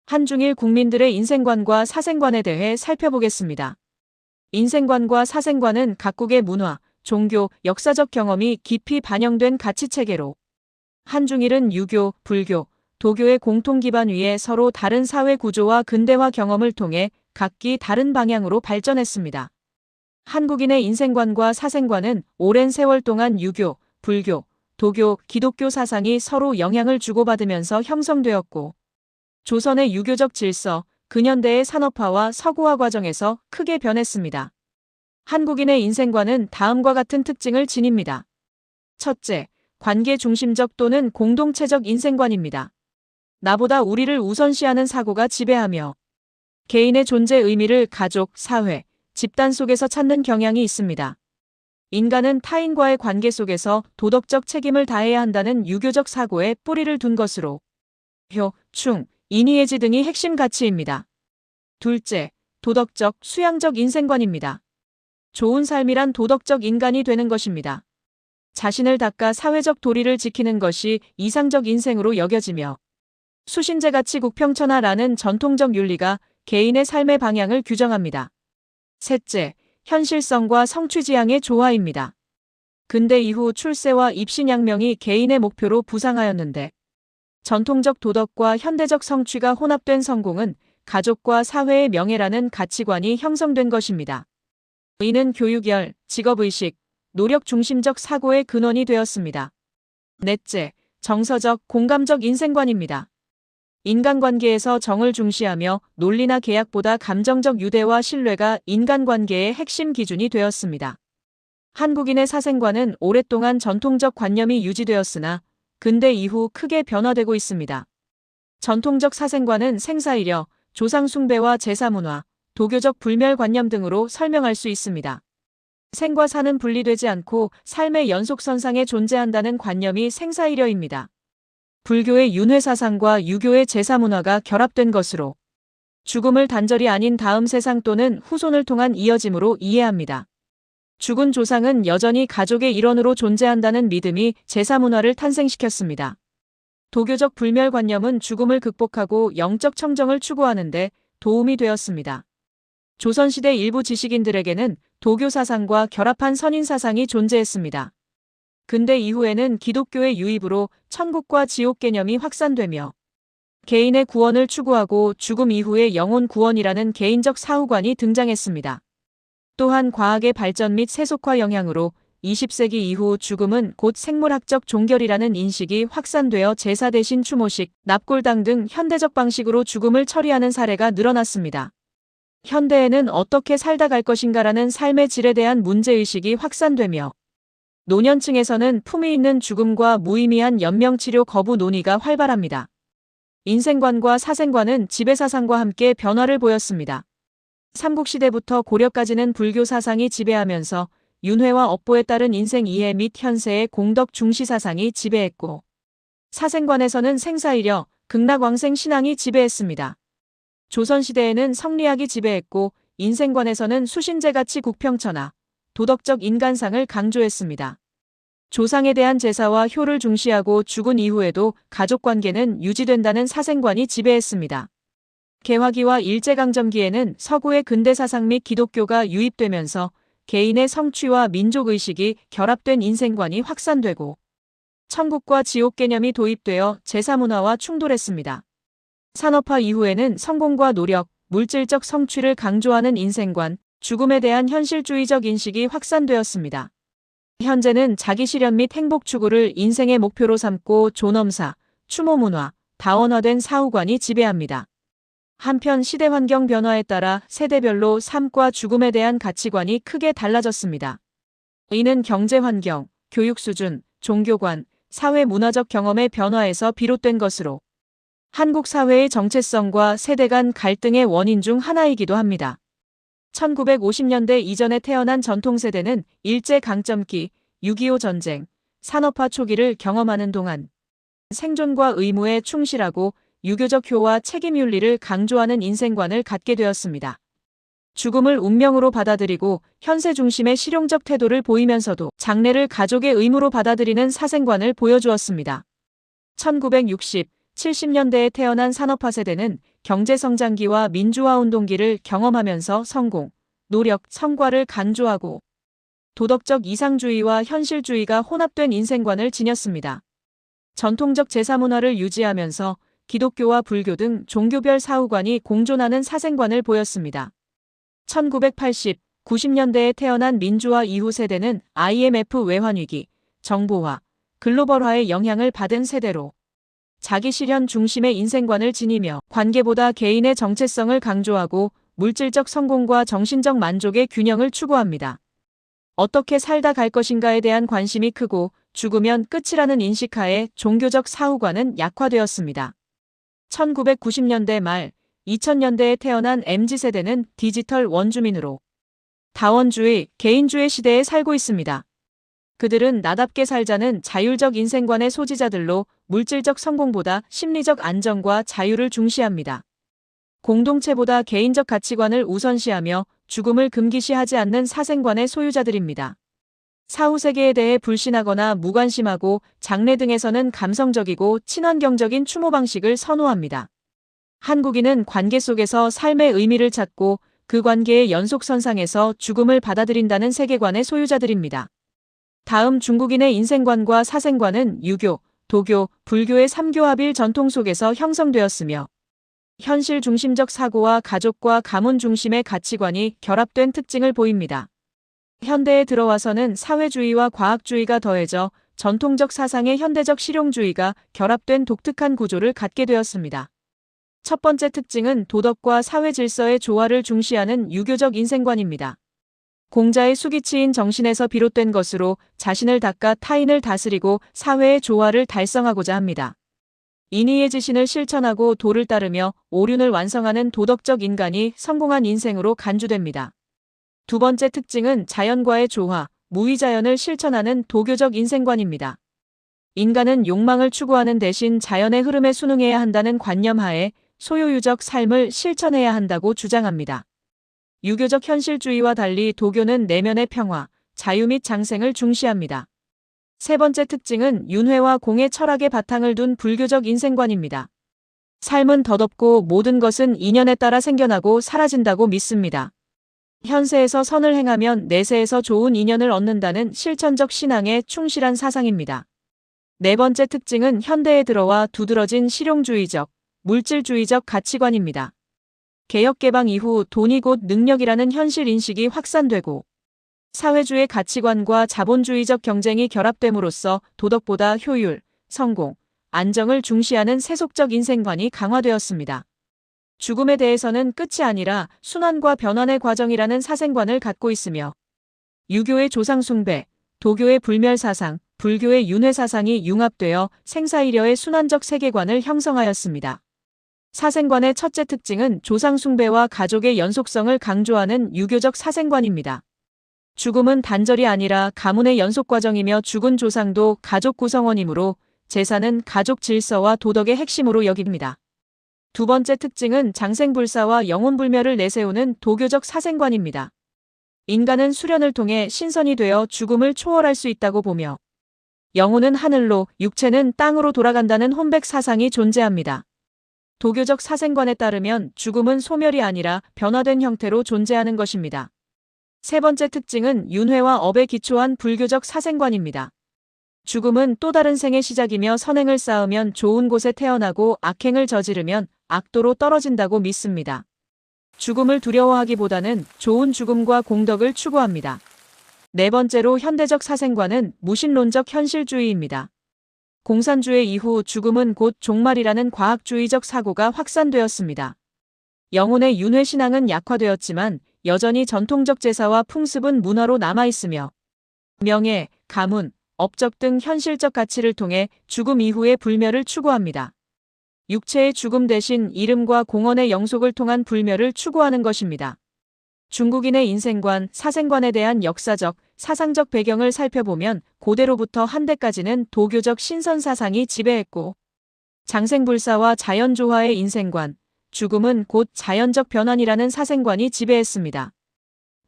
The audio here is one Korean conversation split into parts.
한중일 국민들의 인생관과 사생관에 대해 살펴보겠습니다. 인생관과 사생관은 각국의 문화, 종교, 역사적 경험이 깊이 반영된 가치체계로 한중일은 유교, 불교, 도교의 공통 기반 위에 서로 다른 사회 구조와 근대화 경험을 통해 각기 다른 방향으로 발전했습니다. 한국인의 인생관과 사생관은 오랜 세월 동안 유교, 불교, 도교, 기독교 사상이 서로 영향을 주고받으면서 형성되었고, 조선의 유교적 질서, 근현대의 산업화와 서구화 과정에서 크게 변했습니다. 한국인의 인생관은 다음과 같은 특징을 지닙니다. 첫째, 관계 중심적 또는 공동체적 인생관입니다. 나보다 우리를 우선시하는 사고가 지배하며 개인의 존재 의미를 가족, 사회, 집단 속에서 찾는 경향이 있습니다. 인간은 타인과의 관계 속에서 도덕적 책임을 다해야 한다는 유교적 사고에 뿌리를 둔 것으로 효, 충, 인의예지 등이 핵심 가치입니다. 둘째, 도덕적, 수양적 인생관입니다. 좋은 삶이란 도덕적 인간이 되는 것입니다. 자신을 닦아 사회적 도리를 지키는 것이 이상적 인생으로 여겨지며 수신제 가치 국평천하라는 전통적 윤리가 개인의 삶의 방향을 규정합니다. 셋째, 현실성과 성취지향의 조화입니다. 근대 이후 출세와 입신양명이 개인의 목표로 부상하였는데 전통적 도덕과 현대적 성취가 혼합된 성공은 가족과 사회의 명예라는 가치관이 형성된 것입니다. 이는 교육열, 직업의식, 노력 중심적 사고의 근원이 되었습니다. 넷째, 정서적, 공감적 인생관입니다. 인간관계에서 정을 중시하며 논리나 계약보다 감정적 유대와 신뢰가 인간관계의 핵심 기준이 되었습니다. 한국인의 사생관은 오랫동안 전통적 관념이 유지되었으나 근대 이후 크게 변화되고 있습니다. 전통적 사생관은 생사이려, 조상숭배와 제사문화, 도교적 불멸관념 등으로 설명할 수 있습니다. 생과 사는 분리되지 않고 삶의 연속선상에 존재한다는 관념이 생사이려입니다. 불교의 윤회사상과 유교의 제사문화가 결합된 것으로 죽음을 단절이 아닌 다음 세상 또는 후손을 통한 이어짐으로 이해합니다. 죽은 조상은 여전히 가족의 일원으로 존재한다는 믿음이 제사문화를 탄생시켰습니다. 도교적 불멸관념은 죽음을 극복하고 영적 청정을 추구하는 데 도움이 되었습니다. 조선시대 일부 지식인들에게는 도교 사상과 결합한 선인 사상이 존재했습니다. 근대 이후에는 기독교의 유입으로 천국과 지옥 개념이 확산되며 개인의 구원을 추구하고 죽음 이후의 영혼 구원이라는 개인적 사후관이 등장했습니다. 또한 과학의 발전 및 세속화 영향으로 20세기 이후 죽음은 곧 생물학적 종결이라는 인식이 확산되어 제사 대신 추모식, 납골당 등 현대적 방식으로 죽음을 처리하는 사례가 늘어났습니다. 현대에는 어떻게 살다 갈 것인가라는 삶의 질에 대한 문제의식이 확산되며 노년층에서는 품위 있는 죽음과 무의미한 연명치료 거부 논의가 활발합니다. 인생관과 사생관은 지배사상과 함께 변화를 보였습니다. 삼국시대부터 고려까지는 불교 사상이 지배하면서 윤회와 업보에 따른 인생 이해 및 현세의 공덕 중시 사상이 지배했고 사생관에서는 생사이려, 극락왕생 신앙이 지배했습니다. 조선시대에는 성리학이 지배했고 인생관에서는 수신제 가치 국평천하, 도덕적 인간상을 강조했습니다. 조상에 대한 제사와 효를 중시하고 죽은 이후에도 가족관계는 유지된다는 사생관이 지배했습니다. 개화기와 일제강점기에는 서구의 근대사상 및 기독교가 유입되면서 개인의 성취와 민족의식이 결합된 인생관이 확산되고 천국과 지옥 개념이 도입되어 제사문화와 충돌했습니다. 산업화 이후에는 성공과 노력, 물질적 성취를 강조하는 인생관, 죽음에 대한 현실주의적 인식이 확산되었습니다. 현재는 자기실현 및 행복 추구를 인생의 목표로 삼고 존엄사, 추모문화, 다원화된 사후관이 지배합니다. 한편 시대 환경 변화에 따라 세대별로 삶과 죽음에 대한 가치관이 크게 달라졌습니다. 이는 경제 환경, 교육 수준, 종교관, 사회 문화적 경험의 변화에서 비롯된 것으로 한국 사회의 정체성과 세대 간 갈등의 원인 중 하나이기도 합니다. 1950년대 이전에 태어난 전통세대는 일제강점기, 6.25 전쟁, 산업화 초기를 경험하는 동안 생존과 의무에 충실하고 유교적 효와 책임윤리를 강조하는 인생관을 갖게 되었습니다. 죽음을 운명으로 받아들이고 현세 중심의 실용적 태도를 보이면서도 장래를 가족의 의무로 받아들이는 사생관을 보여주었습니다. 1960, 70년대에 태어난 산업화 세대는 경제성장기와 민주화운동기를 경험하면서 성공, 노력, 성과를 강조하고 도덕적 이상주의와 현실주의가 혼합된 인생관을 지녔습니다. 전통적 제사문화를 유지하면서 기독교와 불교 등 종교별 사후관이 공존하는 사생관을 보였습니다. 1980, 90년대에 태어난 민주화 이후 세대는 IMF 외환위기, 정보화, 글로벌화의 영향을 받은 세대로 자기 실현 중심의 인생관을 지니며 관계보다 개인의 정체성을 강조하고 물질적 성공과 정신적 만족의 균형을 추구합니다. 어떻게 살다 갈 것인가에 대한 관심이 크고 죽으면 끝이라는 인식하에 종교적 사후관은 약화되었습니다. 1990년대 말, 2000년대에 태어난 MZ세대는 디지털 원주민으로 다원주의, 개인주의 시대에 살고 있습니다. 그들은 나답게 살자는 자율적 인생관의 소지자들로 물질적 성공보다 심리적 안정과 자유를 중시합니다. 공동체보다 개인적 가치관을 우선시하며 죽음을 금기시하지 않는 사생관의 소유자들입니다. 사후세계에 대해 불신하거나 무관심하고 장래 등에서는 감성적이고 친환경적인 추모 방식을 선호합니다. 한국인은 관계 속에서 삶의 의미를 찾고 그 관계의 연속선상에서 죽음을 받아들인다는 세계관의 소유자들입니다. 다음 중국인의 인생관과 사생관은 유교, 도교, 불교의 삼교합일 전통 속에서 형성되었으며 현실 중심적 사고와 가족과 가문 중심의 가치관이 결합된 특징을 보입니다. 현대에 들어와서는 사회주의와 과학주의가 더해져 전통적 사상의 현대적 실용주의가 결합된 독특한 구조를 갖게 되었습니다. 첫 번째 특징은 도덕과 사회 질서의 조화를 중시하는 유교적 인생관입니다. 공자의 수기치인 정신에서 비롯된 것으로 자신을 닦아 타인을 다스리고 사회의 조화를 달성하고자 합니다. 인의의 지신을 실천하고 도를 따르며 오륜을 완성하는 도덕적 인간이 성공한 인생으로 간주됩니다. 두 번째 특징은 자연과의 조화, 무위자연을 실천하는 도교적 인생관입니다. 인간은 욕망을 추구하는 대신 자연의 흐름에 순응해야 한다는 관념하에 소유유적 삶을 실천해야 한다고 주장합니다. 유교적 현실주의와 달리 도교는 내면의 평화, 자유 및 장생을 중시합니다. 세 번째 특징은 윤회와 공의 철학의 바탕을 둔 불교적 인생관입니다. 삶은 덧없고 모든 것은 인연에 따라 생겨나고 사라진다고 믿습니다. 현세에서 선을 행하면 내세에서 좋은 인연을 얻는다는 실천적 신앙에 충실한 사상입니다. 네 번째 특징은 현대에 들어와 두드러진 실용주의적, 물질주의적 가치관입니다. 개혁개방 이후 돈이 곧 능력이라는 현실 인식이 확산되고 사회주의 가치관과 자본주의적 경쟁이 결합됨으로써 도덕보다 효율, 성공, 안정을 중시하는 세속적 인생관이 강화되었습니다. 죽음에 대해서는 끝이 아니라 순환과 변환의 과정이라는 사생관을 갖고 있으며 유교의 조상숭배, 도교의 불멸사상, 불교의 윤회사상이 융합되어 생사이려의 순환적 세계관을 형성하였습니다. 사생관의 첫째 특징은 조상숭배와 가족의 연속성을 강조하는 유교적 사생관입니다. 죽음은 단절이 아니라 가문의 연속과정이며 죽은 조상도 가족 구성원이므로 제사는 가족 질서와 도덕의 핵심으로 여깁니다. 두 번째 특징은 장생불사와 영혼불멸을 내세우는 도교적 사생관입니다. 인간은 수련을 통해 신선이 되어 죽음을 초월할 수 있다고 보며 영혼은 하늘로, 육체는 땅으로 돌아간다는 혼백 사상이 존재합니다. 도교적 사생관에 따르면 죽음은 소멸이 아니라 변화된 형태로 존재하는 것입니다. 세 번째 특징은 윤회와 업에 기초한 불교적 사생관입니다. 죽음은 또 다른 생의 시작이며 선행을 쌓으면 좋은 곳에 태어나고 악행을 저지르면 악도로 떨어진다고 믿습니다. 죽음을 두려워하기보다는 좋은 죽음과 공덕을 추구합니다. 네 번째로 현대적 사생관은 무신론적 현실주의입니다. 공산주의 이후 죽음은 곧 종말이라는 과학주의적 사고가 확산되었습니다. 영혼의 윤회 신앙은 약화되었지만 여전히 전통적 제사와 풍습은 문화로 남아있으며 명예, 가문, 업적 등 현실적 가치를 통해 죽음 이후의 불멸을 추구합니다. 육체의 죽음 대신 이름과 공헌의 영속을 통한 불멸을 추구하는 것입니다. 중국인의 인생관, 사생관에 대한 역사적, 사상적 배경을 살펴보면 고대로부터 한때까지는 도교적 신선사상이 지배했고 장생불사와 자연조화의 인생관, 죽음은 곧 자연적 변환이라는 사생관이 지배했습니다.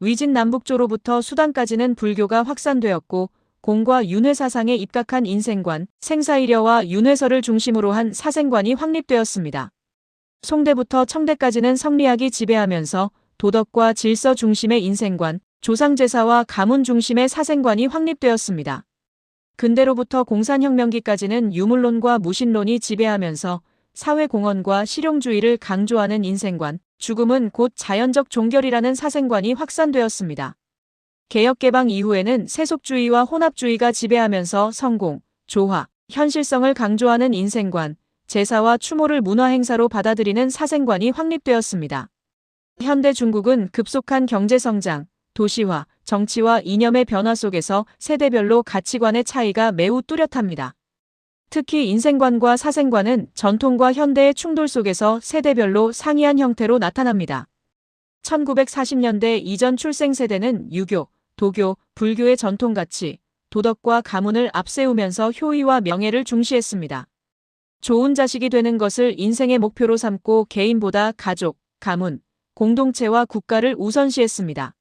위진 남북조로부터 수단까지는 불교가 확산되었고 공과 윤회 사상에 입각한 인생관, 생사일여와 윤회설을 중심으로 한 사생관이 확립되었습니다. 송대부터 청대까지는 성리학이 지배하면서 도덕과 질서 중심의 인생관, 조상제사와 가문 중심의 사생관이 확립되었습니다. 근대로부터 공산혁명기까지는 유물론과 무신론이 지배하면서 사회공헌과 실용주의를 강조하는 인생관, 죽음은 곧 자연적 종결이라는 사생관이 확산되었습니다. 개혁개방 이후에는 세속주의와 혼합주의가 지배하면서 성공, 조화, 현실성을 강조하는 인생관, 제사와 추모를 문화행사로 받아들이는 사생관이 확립되었습니다. 현대 중국은 급속한 경제성장, 도시화, 정치와 이념의 변화 속에서 세대별로 가치관의 차이가 매우 뚜렷합니다. 특히 인생관과 사생관은 전통과 현대의 충돌 속에서 세대별로 상이한 형태로 나타납니다. 1940년대 이전 출생 세대는 유교, 도교, 불교의 전통가치, 도덕과 가문을 앞세우면서 효의와 명예를 중시했습니다. 좋은 자식이 되는 것을 인생의 목표로 삼고 개인보다 가족, 가문, 공동체와 국가를 우선시했습니다.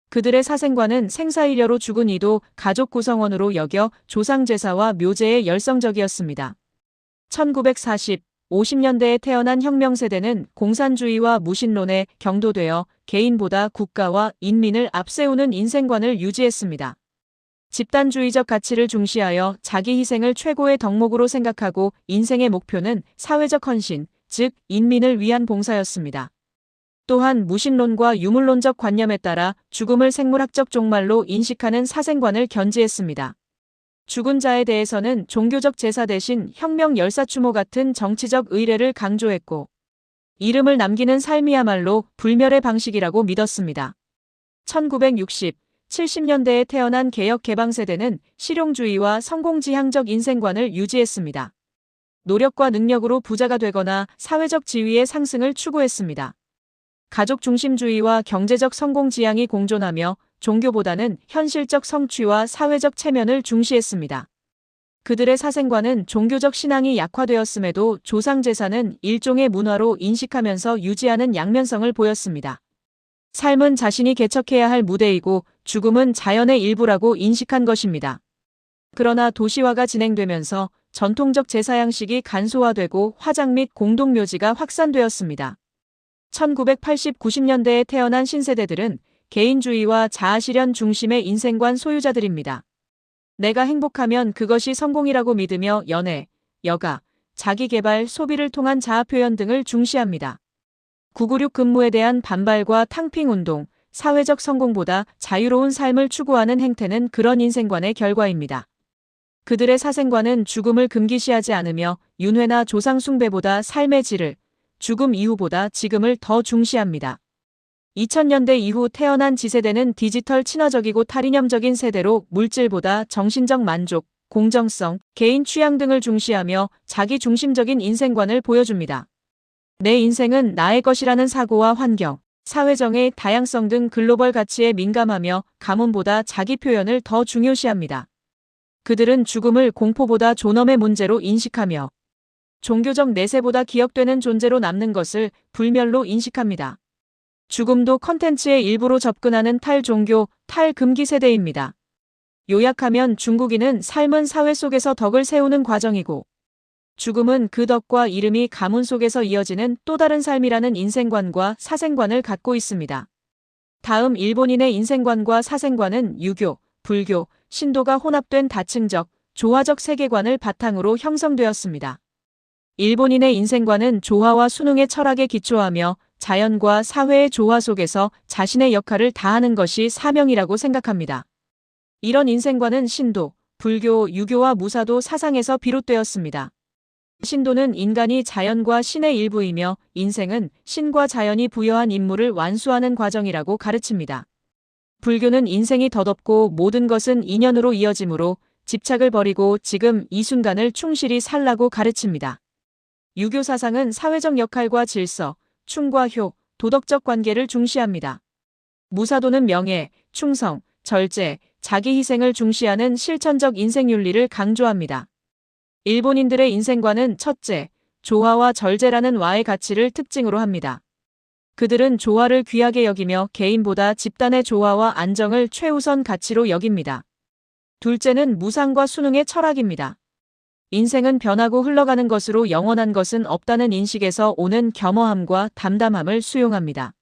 그들의 사생관은 생사일여로 죽은 이도 가족 구성원으로 여겨 조상제사와 묘제에 열성적이었습니다. 1940, 50년대에 태어난 혁명세대는 공산주의와 무신론에 경도되어 개인보다 국가와 인민을 앞세우는 인생관을 유지했습니다. 집단주의적 가치를 중시하여 자기 희생을 최고의 덕목으로 생각하고 인생의 목표는 사회적 헌신, 즉 인민을 위한 봉사였습니다. 또한 무신론과 유물론적 관념에 따라 죽음을 생물학적 종말로 인식하는 사생관을 견지했습니다. 죽은 자에 대해서는 종교적 제사 대신 혁명 열사추모 같은 정치적 의례를 강조했고 이름을 남기는 삶이야말로 불멸의 방식이라고 믿었습니다. 1960, 70년대에 태어난 개혁개방세대는 실용주의와 성공지향적 인생관을 유지했습니다. 노력과 능력으로 부자가 되거나 사회적 지위의 상승을 추구했습니다. 가족 중심주의와 경제적 성공 지향이 공존하며 종교보다는 현실적 성취와 사회적 체면을 중시했습니다. 그들의 사생관은 종교적 신앙이 약화되었음에도 조상제사는 일종의 문화로 인식하면서 유지하는 양면성을 보였습니다. 삶은 자신이 개척해야 할 무대이고 죽음은 자연의 일부라고 인식한 것입니다. 그러나 도시화가 진행되면서 전통적 제사 양식이 간소화되고 화장 및 공동묘지가 확산되었습니다. 1980, 90년대에 태어난 신세대들은 개인주의와 자아실현 중심의 인생관 소유자들입니다. 내가 행복하면 그것이 성공이라고 믿으며 연애, 여가, 자기개발, 소비를 통한 자아표현 등을 중시합니다. 996 근무에 대한 반발과 탕핑운동, 사회적 성공보다 자유로운 삶을 추구하는 행태는 그런 인생관의 결과입니다. 그들의 사생관은 죽음을 금기시하지 않으며 윤회나 조상 숭배보다 삶의 질을, 죽음 이후보다 지금을 더 중시합니다. 2000년대 이후 태어난 Z세대는 디지털 친화적이고 탈이념적인 세대로 물질보다 정신적 만족, 공정성, 개인 취향 등을 중시하며 자기 중심적인 인생관을 보여줍니다. 내 인생은 나의 것이라는 사고와 환경, 사회정의 다양성 등 글로벌 가치에 민감하며 가문보다 자기 표현을 더 중요시합니다. 그들은 죽음을 공포보다 존엄의 문제로 인식하며 종교적 내세보다 기억되는 존재로 남는 것을 불멸로 인식합니다. 죽음도 컨텐츠의 일부로 접근하는 탈종교, 탈금기 세대입니다. 요약하면 중국인은 삶은 사회 속에서 덕을 세우는 과정이고 죽음은 그 덕과 이름이 가문 속에서 이어지는 또 다른 삶이라는 인생관과 사생관을 갖고 있습니다. 다음 일본인의 인생관과 사생관은 유교, 불교, 신도가 혼합된 다층적, 조화적 세계관을 바탕으로 형성되었습니다. 일본인의 인생관은 조화와 순응의 철학에 기초하며 자연과 사회의 조화 속에서 자신의 역할을 다하는 것이 사명이라고 생각합니다. 이런 인생관은 신도, 불교, 유교와 무사도 사상에서 비롯되었습니다. 신도는 인간이 자연과 신의 일부이며 인생은 신과 자연이 부여한 임무를 완수하는 과정이라고 가르칩니다. 불교는 인생이 덧없고 모든 것은 인연으로 이어지므로 집착을 버리고 지금 이 순간을 충실히 살라고 가르칩니다. 유교 사상은 사회적 역할과 질서, 충과 효, 도덕적 관계를 중시합니다. 무사도는 명예, 충성, 절제, 자기 희생을 중시하는 실천적 인생윤리를 강조합니다. 일본인들의 인생관은 첫째, 조화와 절제라는 와의 가치를 특징으로 합니다. 그들은 조화를 귀하게 여기며 개인보다 집단의 조화와 안정을 최우선 가치로 여깁니다. 둘째는 무상과 순응의 철학입니다. 인생은 변하고 흘러가는 것으로 영원한 것은 없다는 인식에서 오는 겸허함과 담담함을 수용합니다.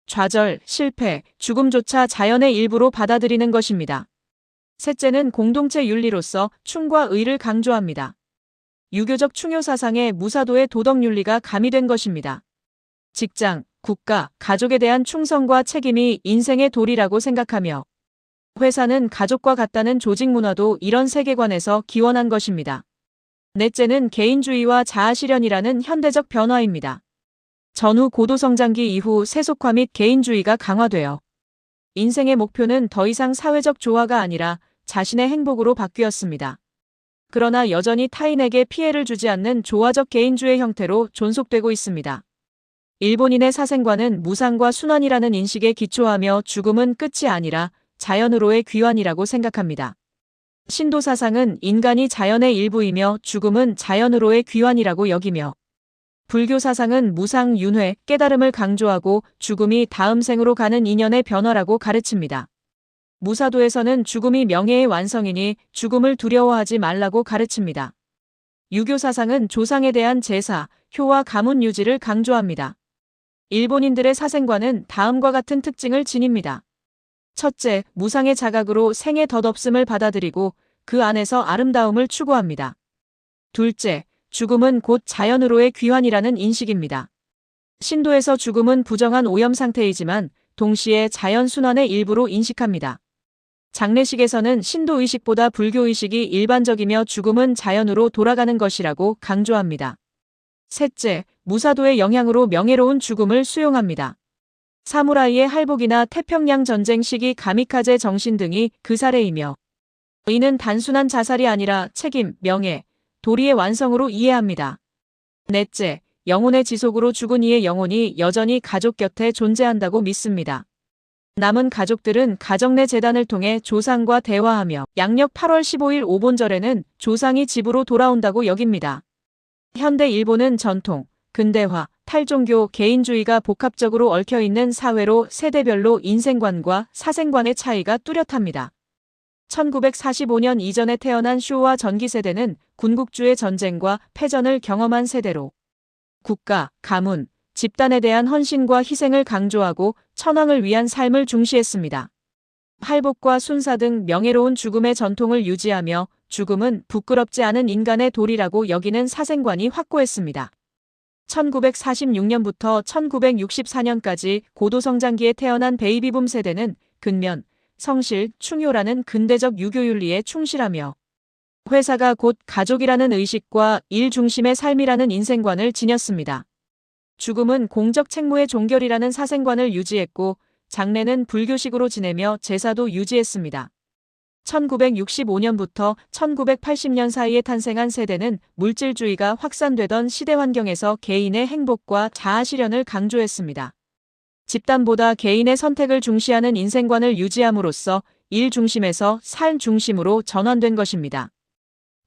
좌절, 실패, 죽음조차 자연의 일부로 받아들이는 것입니다. 셋째는 공동체 윤리로서 충과 의를 강조합니다. 유교적 충효 사상에 무사도의 도덕 윤리가 가미된 것입니다. 직장, 국가, 가족에 대한 충성과 책임이 인생의 도리라고 생각하며 회사는 가족과 같다는 조직 문화도 이런 세계관에서 기원한 것입니다. 넷째는 개인주의와 자아실현이라는 현대적 변화입니다. 전후 고도성장기 이후 세속화 및 개인주의가 강화되어 인생의 목표는 더 이상 사회적 조화가 아니라 자신의 행복으로 바뀌었습니다. 그러나 여전히 타인에게 피해를 주지 않는 조화적 개인주의 형태로 존속되고 있습니다. 일본인의 사생관은 무상과 순환이라는 인식에 기초하며 죽음은 끝이 아니라 자연으로의 귀환이라고 생각합니다. 신도 사상은 인간이 자연의 일부이며 죽음은 자연으로의 귀환이라고 여기며 불교 사상은 무상, 윤회, 깨달음을 강조하고 죽음이 다음 생으로 가는 인연의 변화라고 가르칩니다. 무사도에서는 죽음이 명예의 완성이니 죽음을 두려워하지 말라고 가르칩니다. 유교 사상은 조상에 대한 제사, 효와 가문 유지를 강조합니다. 일본인들의 사생관은 다음과 같은 특징을 지닙니다. 첫째, 무상의 자각으로 생의 덧없음을 받아들이고 그 안에서 아름다움을 추구합니다. 둘째, 죽음은 곧 자연으로의 귀환이라는 인식입니다. 신도에서 죽음은 부정한 오염 상태이지만 동시에 자연순환의 일부로 인식합니다. 장례식에서는 신도의식보다 불교의식이 일반적이며 죽음은 자연으로 돌아가는 것이라고 강조합니다. 셋째, 무사도의 영향으로 명예로운 죽음을 수용합니다. 사무라이의 할복이나 태평양 전쟁 시기 가미카제 정신 등이 그 사례이며 이는 단순한 자살이 아니라 책임, 명예, 도리의 완성으로 이해합니다. 넷째, 영혼의 지속으로 죽은 이의 영혼이 여전히 가족 곁에 존재한다고 믿습니다. 남은 가족들은 가정 내 재단을 통해 조상과 대화하며 양력 8월 15일 오본절에는 조상이 집으로 돌아온다고 여깁니다. 현대 일본은 전통, 근대화, 탈종교, 개인주의가 복합적으로 얽혀있는 사회로 세대별로 인생관과 사생관의 차이가 뚜렷합니다. 1945년 이전에 태어난 쇼와 전기 세대는 군국주의 전쟁과 패전을 경험한 세대로 국가, 가문, 집단에 대한 헌신과 희생을 강조하고 천황을 위한 삶을 중시했습니다. 할복과 순사 등 명예로운 죽음의 전통을 유지하며 죽음은 부끄럽지 않은 인간의 도리라고 여기는 사생관이 확고했습니다. 1946년부터 1964년까지 고도성장기에 태어난 베이비붐 세대는 근면, 성실, 충효라는 근대적 유교윤리에 충실하며 회사가 곧 가족이라는 의식과 일 중심의 삶이라는 인생관을 지녔습니다. 죽음은 공적 책무의 종결이라는 사생관을 유지했고 장례는 불교식으로 지내며 제사도 유지했습니다. 1965년부터 1980년 사이에 탄생한 세대는 물질주의가 확산되던 시대 환경에서 개인의 행복과 자아실현을 강조했습니다. 집단보다 개인의 선택을 중시하는 인생관을 유지함으로써 일 중심에서 삶 중심으로 전환된 것입니다.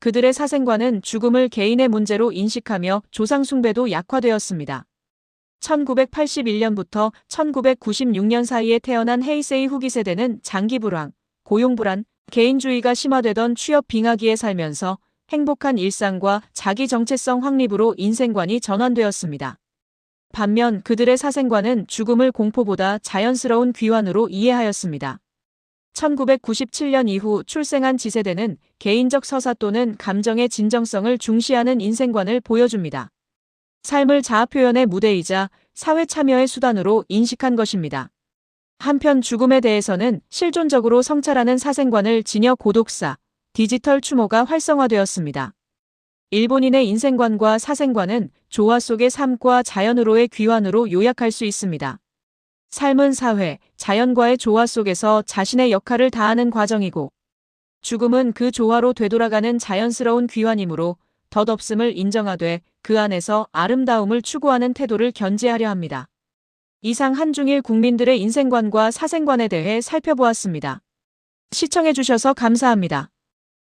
그들의 사생관은 죽음을 개인의 문제로 인식하며 조상 숭배도 약화되었습니다. 1981년부터 1996년 사이에 태어난 헤이세이 후기 세대는 장기 불황, 고용 불안, 개인주의가 심화되던 취업 빙하기에 살면서 행복한 일상과 자기 정체성 확립으로 인생관이 전환되었습니다. 반면 그들의 사생관은 죽음을 공포보다 자연스러운 귀환으로 이해하였습니다. 1997년 이후 출생한 G세대는 개인적 서사 또는 감정의 진정성을 중시하는 인생관을 보여줍니다. 삶을 자아표현의 무대이자 사회 참여의 수단으로 인식한 것입니다. 한편 죽음에 대해서는 실존적으로 성찰하는 사생관을 지녀 고독사, 디지털 추모가 활성화되었습니다. 일본인의 인생관과 사생관은 조화 속의 삶과 자연으로의 귀환으로 요약할 수 있습니다. 삶은 사회, 자연과의 조화 속에서 자신의 역할을 다하는 과정이고 죽음은 그 조화로 되돌아가는 자연스러운 귀환이므로 덧없음을 인정하되 그 안에서 아름다움을 추구하는 태도를 견지하려 합니다. 이상 한중일 국민들의 인생관과 사생관에 대해 살펴보았습니다. 시청해주셔서 감사합니다.